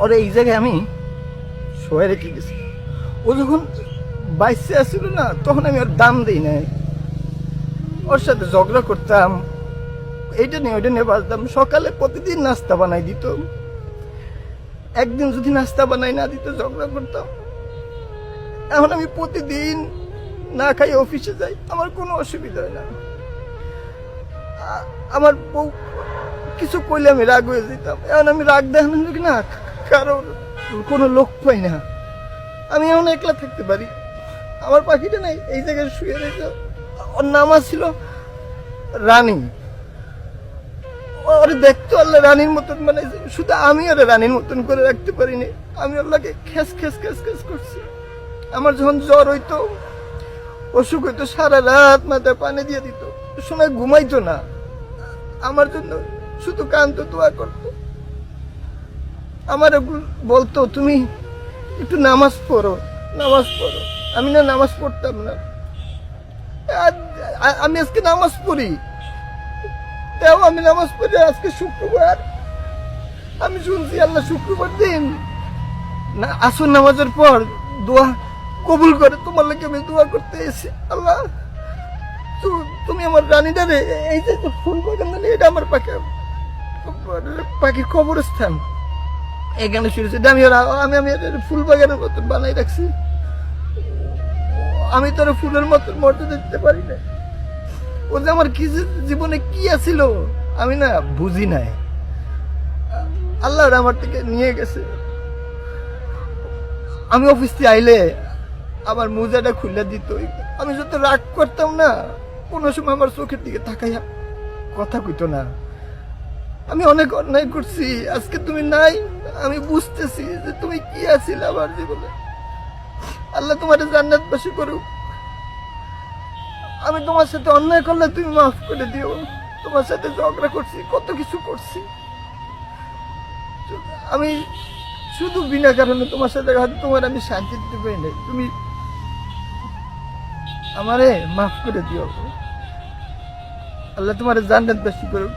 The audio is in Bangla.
ওর এই জায়গায় আমি শোয়ে রেখে গেছি। ও যখন বাইসে আসছিল না, তখন আমি ওর দাম দিই নাই। ওর সাথে ঝগড়া করতাম, এইটা নিয়ে ওইটা নিয়ে বাজতাম। সকালে প্রতিদিন নাস্তা বানাই দিত, একদিন যদি নাস্তা বানাই না দিত ঝগড়া করতাম। এখন আমি প্রতিদিন না খাই অফিসে যাই, আমার কোনো অসুবিধা হয় না। আমার বউ কিছু কইলে আমি রাগ হয়ে যেতাম, এখন আমি রাগ দেখানো না, কারণ কোনো লোক পাই না। আমি এখন একলা থাকতে পারি। আমার পাখিটা নাই এই জায়গায় শুয়ে রয়েছে। ওর নাম ছিল রানী। ওরে দেখতো আল্লাহ রানীর মতন, মানে শুধু আমি ওরে রানীর মতন করে রাখতে পারিনি। আমি আল্লাহকে খেস খেস খেস খেস করছি। আমার যখন জ্বর হইতো, অসুখ হইতো, সারা রাত মাথায় পানি দিয়ে দিত, সময় ঘুমাইতো না। আমার জন্য শুধু কাঁদতো, দোয়া করতো। আমার বলতো তুমি একটু নামাজ পড়ো, নামাজ পড়ো। আমি না নামাজ পড়তাম না। আমি আজকে নামাজ পড়ি, তাও আমি নামাজ পড়ি। আজকে শুক্রবার, আমি শুনছি আল্লাহ শুক্রবার দিন না আসর নামাজের পর দোয়া কবুল করে। তোমার লাগে আমি দোয়া করতে এসেছি। আল্লাহ তুমি আমার রানীটারে, এই যে ফুল বাগান, এটা আমার পাখি কবরস্থান, এখানে শুনেছি। আমি আমি ফুল বাগানের মতন বানাই রাখছি। আমি তোর ফুলের মতন মর্যাদা দিতে পারি না। ও যে আমার কি জীবনে কি আছিল আমি না বুঝি নাই। আল্লাহ আমার থেকে নিয়ে গেছে। আমি অফিস থেকে আইলে আমার মোজাটা খুলে দিত। আমি যত রাগ করতাম না, কোনো সময় আমার চোখের দিকে তাকাইয়া কথা কইতো না। আমি অনেক অন্যায় করছি। আজকে তুমি নাই, আমি বুঝতেছি যে তুমি কি আছিলে আমার জীবনে। আল্লাহ তোমার জান্নাতবাসী করুক। আমি তোমার সাথে অন্যায় করলে তুমি মাফ করে দিও। তোমার সাথে ঝগড়া করছি, কত কিছু করছি। আমি শুধু বিনা কারণে তোমার সাথে তোমার আমি শান্তি দিতে পারি না। তুমি আমারে মাফ করে দিও। আল্লাহ তোমার জান্নাতবাসী করুক।